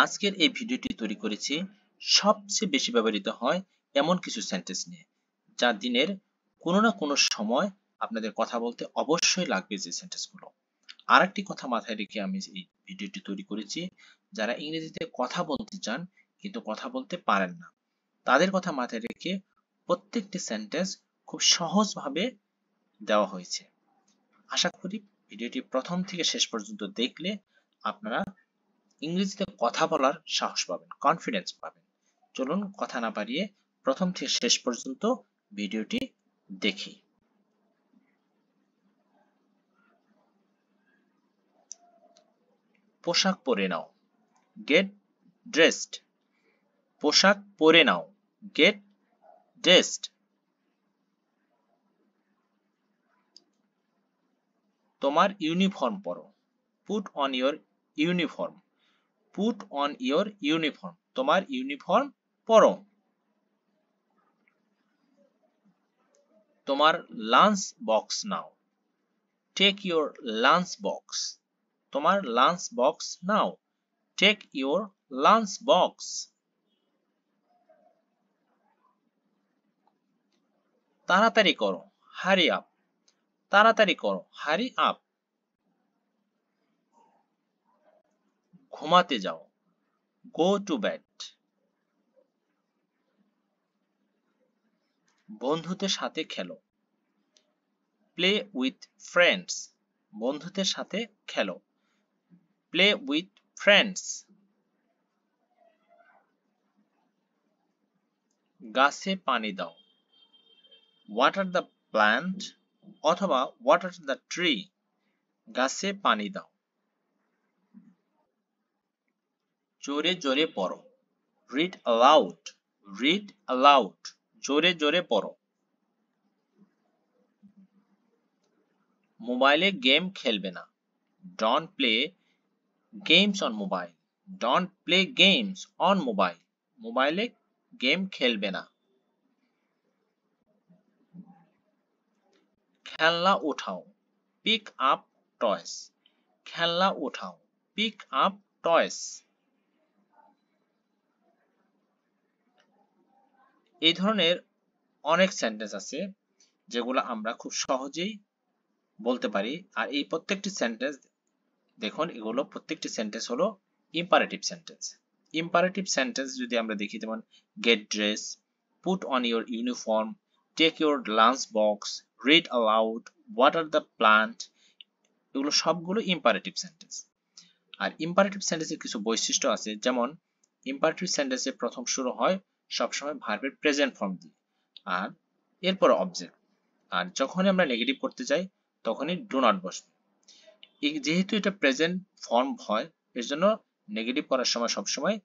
আজকের এই ভিডিওটি তৈরি করেছি সবচেয়ে বেশি ব্যবহৃত হয় এমন কিছু সেন্টেন্স নিয়ে, যা দিনের কোনো না কোনো সময় আপনাদের কথা বলতে অবশ্যই লাগবে যে সেন্টেন্সগুলো। আরেকটি কথা মাথায় রেখে আমি এই ভিডিওটি তৈরি করেছি, যারা ইংরেজিতে কথা বলতে চান কিন্তু কথা বলতে পারেন না, তাদের কথা মাথায় রেখে প্রত্যেকটি সেন্টেন্স খুব সহজভাবে দেওয়া হয়েছে। আশা করি ভিডিওটি প্রথম থেকে শেষ পর্যন্ত দেখলে আপনারা ইংরেজিতে কথা বলার সাহস পাবেন, কনফিডেন্স পাবেন। চলুন কথা না বাড়িয়ে প্রথম থেকে শেষ পর্যন্ত ভিডিওটি দেখি। পোশাক পরে নাও, গেট ড্রেসড। পোশাক পরে নাও, গেট ড্রেসড। তোমার ইউনিফর্ম পরো, put on your uniform. Put on your uniform, তোমার ইউনিফর্ম পরো। তোমার লাঞ্চ বক্স নাও, টেক ইয়োর লাঞ্চ বক্স। তোমার লাঞ্চ বক্স নাও, টেক ইয়োর লাঞ্চ বক্স। তাড়াতাড়ি করো, হারি আপ। তাড়াতাড়ি করো, হারি আপ। ঘুমাতে যাও, গো টু বেড। বন্ধুদের সাথে খেলো, প্লে উইথ ফ্রেন্ডস। বন্ধুদের সাথে খেলো, প্লে উইথ ফ্রেন্ডস। গাছে পানি দাও, ওয়াটার দ্য প্ল্যান্ট অথবা ওয়াটার দ্য ট্রি। গাছে পানি দাও। জোরে জোরে পড়ো, রিড অ্যালাউড। রিড অ্যালাউড, জোরে জোরে পড়ো। মোবাইলে গেম খেলবে না, don't play games on mobile. Don't play games on mobile, মোবাইলে গেম খেলবে না। খেলনা উঠাও, পিক আপ টয়স। খেলনা উঠাও, পিক আপ টয়স। এই ধরনের অনেক সেন্টেন্স আছে যেগুলো আমরা খুব সহজেই বলতে পারি। আর এই প্রত্যেকটি সেন্টেন্স দেখুন, এগুলো প্রত্যেকটি সেন্টেন্স হলো ইম্পারেটিভ সেন্টেন্স। ইম্পারেটিভ সেন্টেন্স যদি আমরা দেখি, যেমন get dress, put on your uniform, take your lunch box, read aloud, water the plant, এগুলো সবগুলো ইম্পারেটিভ সেন্টেন্স। আর ইম্পারেটিভ সেন্টেন্সের কিছু বৈশিষ্ট্য আছে, যেমন ইম্পারেটিভ সেন্টেন্সে প্রথম শুরু হয় সবসময় ভার্বের প্রেজেন্ট ফর্ম দিয়ে, আর এরপর অবজেক্ট। আর যখনই আমরা নেগেটিভ করতে যাই তখনই ডু নট বসবে। যেহেতু এটা প্রেজেন্ট ফর্ম হয়, এর জন্য নেগেটিভ করার সময় সবসময়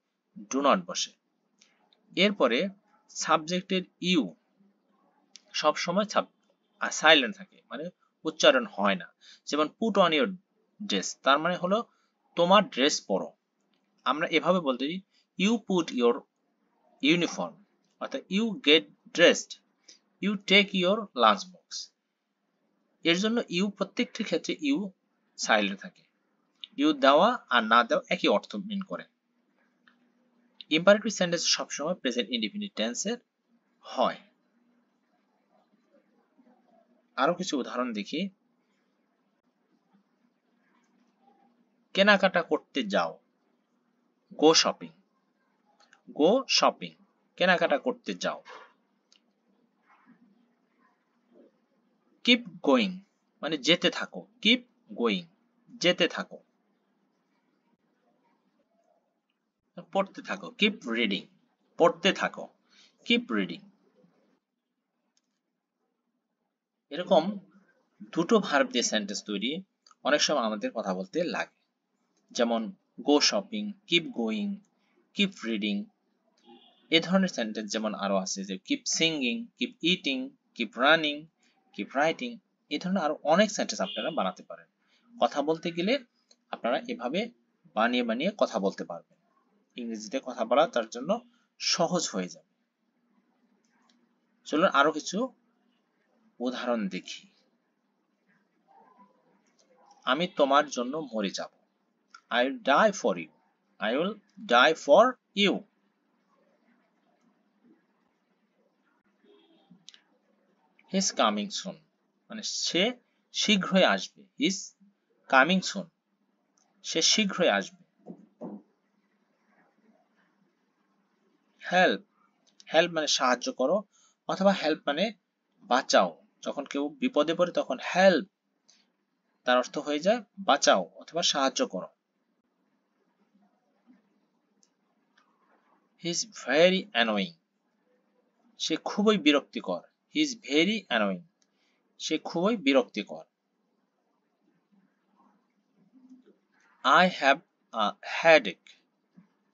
ডু নট বসে। এরপরে সাবজেক্টের ইউ সবসময় সাইলেন্ট থাকে, মানে উচ্চারণ হয় না। যেমন পুট অন ইউর ড্রেস, তার মানে হলো তোমার ড্রেস পরো। আমরা এভাবে বলতে পারি ইউ পুট ইউর ইউনিফর্ম, অর্থাৎ you get dressed, you take your lunch box. এর জন্য ইউ প্রত্যেকটি ক্ষেত্রে ইউ সাইলেন্ট থাকে। ইউ দেওয়া আর না দেওয়া একই অর্থ মিন করে। ইম্পারেটিভ সেন্টেন্স সবসময় প্রেজেন্ট ইনডিফিনিট টেন্সের হয়। আরো কিছু উদাহরণ দেখি। কেনাকাটা করতে যাও, গো শপিং। গো শপিং, কেনাকাটা করতে যাও। কিপ গোয়িং, মানে যেতে থাকো। কিপ গোয়িং, যেতে থাকো। পড়তে থাকো, কিপ রিডিং। পড়তে থাকো, কিপ রিডিং। এরকম দুটো ভার্ব দিয়ে সেন্টেন্স তৈরি অনেক সময় আমাদের কথা বলতে লাগে, যেমন go shopping, keep going, keep reading. এই ধরনের সেন্টেন্স যেমন আরো আছে, যে keep singing, keep eating, keep running, keep writing. এই ধরনের আরো অনেক সেন্টেন্স আপনারা বানাতে পারেন। কথা বলতে গেলে আপনারা এভাবে বানিয়ে বানিয়ে কথা বলতে পারবেন। ইংরেজিতে কথা বলা তার জন্য সহজ হয়ে যাবে। চলুন আরো কিছু উদাহরণ দেখি। আমি তোমার জন্য মরে যাব, I will die for you. I will die for you. He's coming soon. মানে সে শীঘ্রই আসবে। He's coming soon. সে শীঘ্রই আসবে। Help. Help মানে সাহায্য করো, অথবা help মানে বাঁচাও। যখন কেউ বিপদে পড়ে তখন help তার অর্থ হয়ে যায় বাঁচাও অথবা সাহায্য করো। He is very annoying. সে খুবই বিরক্তিকর। He is very annoying. সে খুবই বিরক্তিকর। I have a headache.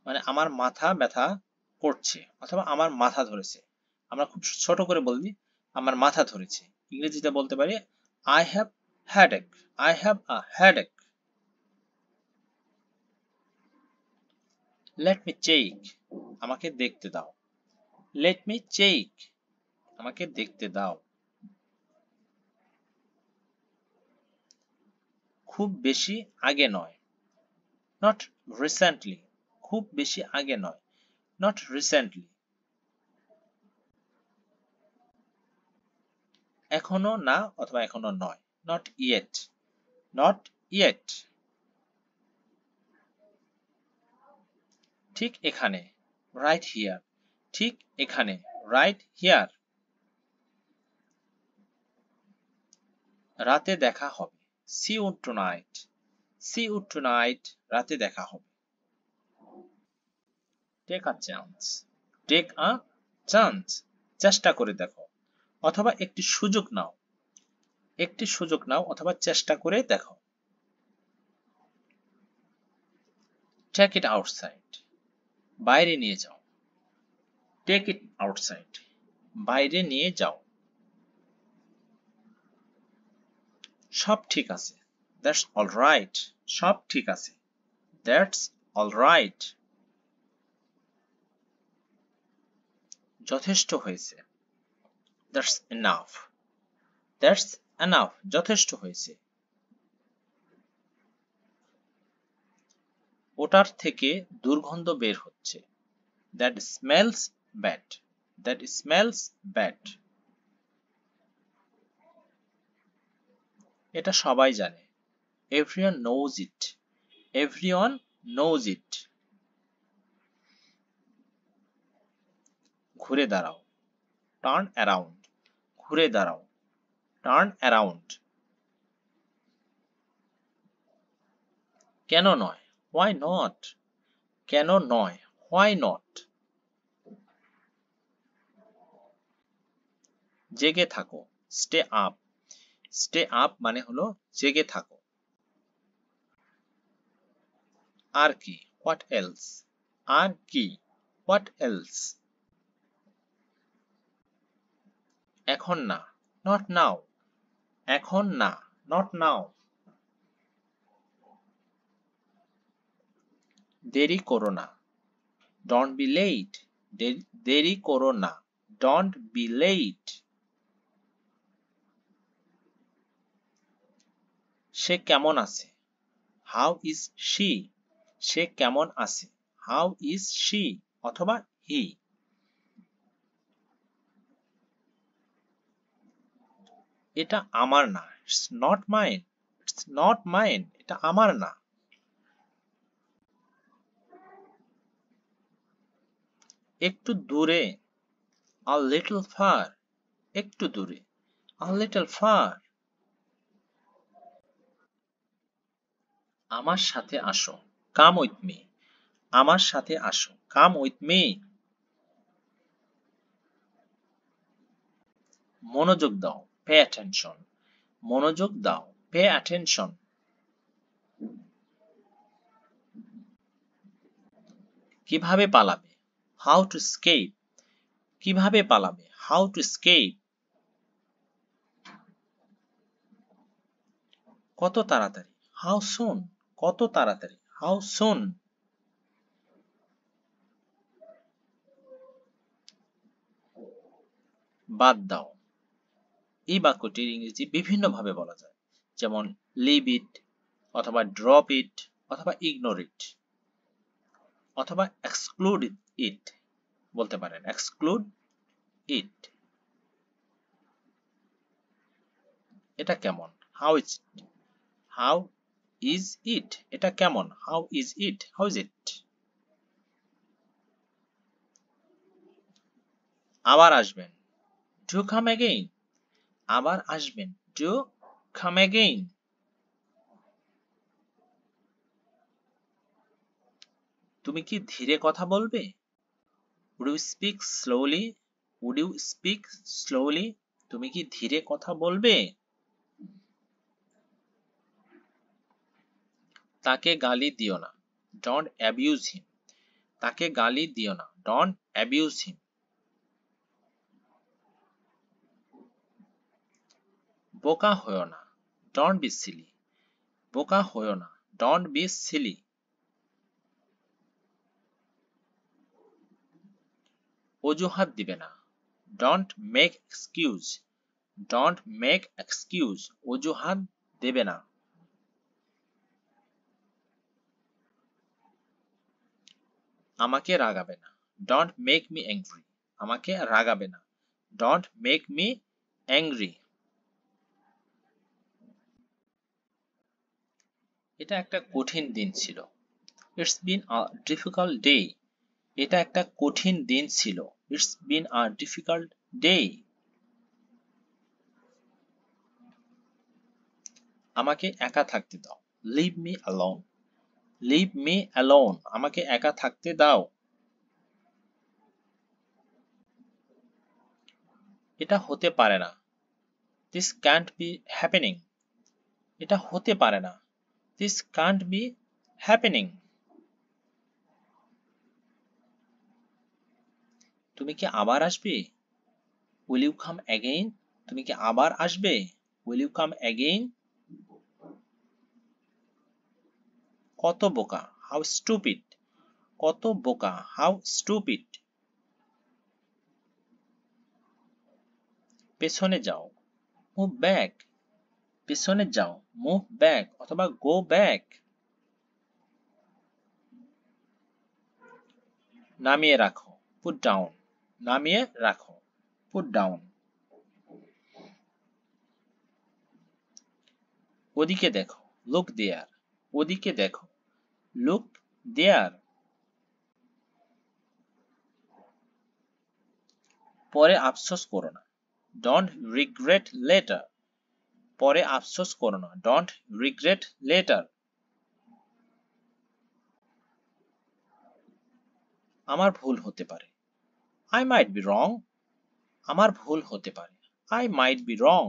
মানে আমার মাথা ব্যথা করছে অথবা আমার মাথা ধরেছে। আমরা খুব ছোট করে বলি আমার মাথা ধরেছে। ইংরেজিতে বলতে পারি I have headache. I have a headache. Let me check. আমাকে দেখতে দাও। Let me check. আমাকে দেখতে দাও। খুব বেশি আগে নয়। Not recently. খুব বেশি আগে নয়। Not recently. এখনো না অথবা এখনো নয়। Not yet. Not yet. ঠিক এখানে। Right here. ঠিক এখানে। Right here. রাতে দেখা হবে। See you tonight. See you tonight. রাতে দেখা হবে। Take a chance. Take a chance. চেষ্টা করে দেখো অথবা একটি সুযোগ নাও। একটি সুযোগ নাও অথবা চেষ্টা করে দেখো। Take it outside. বাইরে নিয়ে যাও। Take it outside. বাইরে নিয়ে যাও। সব ঠিক আছে। That's all right. সব ঠিক আছে। That's all right. যথেষ্ট হয়েছে। That's enough. That's enough. যথেষ্ট হয়েছে। ওটার থেকে দুর্গন্ধ বের হচ্ছে। That smells bad. That smells bad. এটা সবাই জানে। Everyone knows it. Everyone knows it. ঘুরে দাঁড়াও। Turn around. ঘুরে দাঁড়াও। Turn around. কেন নয়? Why not? কেন নয়? Why not? জেগে থাকো। Stay up. Stay up মানে হলো জেগে থাকো। আর কি? What else? আর কি? What else? এখন না। Not now. এখন না। Not now. দেরি করো না। Don't be late. দেরি করো না। Don't be late. সে কেমন আছে? How is she? সে কেমন আছে? How is she? অথবা he. এটা আমার না। It's not mine. It's not mine. এটা আমার না। একটু দূরে। A little far. একটু দূরে। A little far. আমার সাথে আসো। Come with me. আমার সাথে আসো। Come with me. মনোযোগ দাও। Pay attention. মনোযোগ দাও। Pay attention. কিভাবে পালাবে? How to escape. কিভাবে পালাবে? How to escape. কত তাড়াতাড়ি? How soon. কত তাড়াতাড়ি? How soon. বাদ দাও। এই বাক্যটির ইংরেজি বিভিন্নভাবে বলা যায়, যেমন leave it অথবা drop it অথবা ignore it. অথবা এক্সক্লুড ইট বলতে পারেন, এক্সক্লুড ইট। এটা কেমন? How is it, how is it, এটা কেমন? How is it, how is it. আবার আসবেন, ডু কাম অ্যাগেইন, আবার আসবেন, ডু কাম অ্যাগেইন। তুমি কি ধীরে কথা বলবে? Would you speak slowly? Would you speak slowly? তুমি কি ধীরে কথা বলবে? তাকে গালি দিও না, don't abuse him, তাকে গালি দিও না, don't abuse him। বোকা হয়ো না, don't be silly, বোকা হয়ো না, don't be silly। অজুহাত দিবে না, don't make excuse, don't make excuse, অজুহাত দেবে না। আমাকে রাগাবে না, don't make me angry, আমাকে রাগাবে না, don't make me angry। এটা একটা কঠিন দিন ছিল, it's been a difficult day, এটা একটা কঠিন দিন ছিল, it's been a difficult day। আমাকে একা থাকতে দাও, leave me alone, leave me alone, আমাকে একা থাকতে দাও। এটা হতে পারে না, this can't be happening, এটা হতে পারে না, this can't be happening। তুমি কি আবার আসবে? will you come again, তুমি কি আবার আসবে? will you come again। কত বোকা, how stupid, কত বোকা, how stupid। পেছনে যাও, move back, পেছনে যাও, move back অথবা go back। নামিয়ে রাখো, put down, নামিয়ে রাখো, put down। ওদিকে দেখো, look there, ওদিকে দেখো, look there। পরে আফসোস করো না, don't regret later, পরে আফসোস করো না, don't regret later। আমার ভুল হতে পারে, I might be wrong, আমার ভুল হতে পারে, I might be wrong।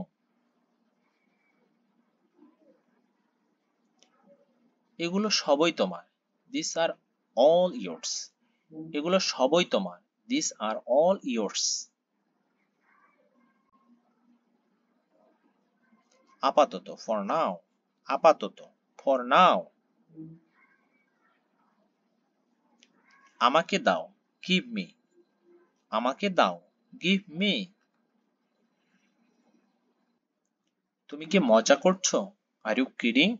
এগুলো সবই তোমার, these are all yours, এগুলো সবই তোমার, these are all yours। আপাতত, for now, আপাতত, for now। আমাকে দাও, give me, আমাকে দাও, give me। তুমি কি মজা করছো? Are you kidding?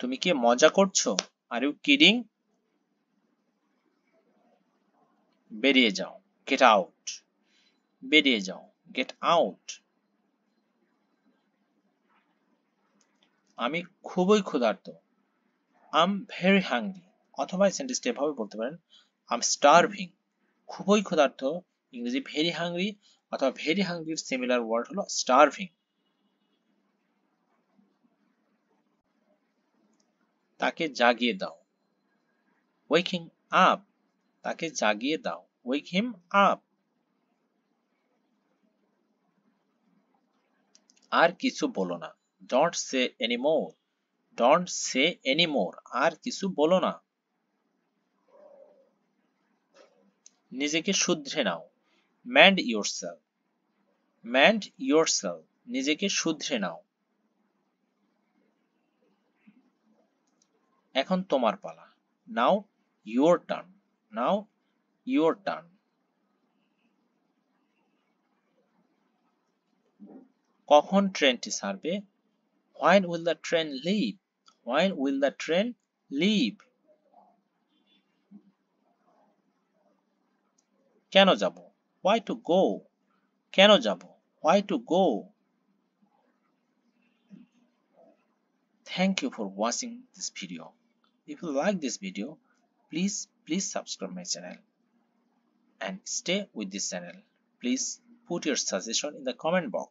তুমি কি মজা করছো? Are you kidding? বেরিয়ে যাও, get out, বেরিয়ে যাও, get out। আমি খুবই ক্ষুধার্ত, I'm very hungry, অথবা এই সেন্টেন্সটা এভাবে বলতে পারেন, I'm starving। খুবই ক্ষুধার্ত ইংরেজি very hungry, অথবা very hungry এর সিমিলার ওয়ার্ড হলো starving। তাকে জাগিয়ে দাও, wake him up, তাকে জাগিয়ে দাও, wake him up। আর কিছু বলো না, don't say anymore, don't say anymore, আর কিছু বলো না। নিজেকে শুধরে নাও, mend yourself, mend yourself, নিজেকে শুধরে নাও। এখন তোমার পালা, now your turn, now your turn। কখন ট্রেনটি ছাড়বে? when will the train leave, when will the train leave। কেন যাব? Why to go? কেন যাব? Why to go? Thank you for watching this video. If you like this video, please subscribe my channel and stay with this channel. Please put your suggestion in the comment box.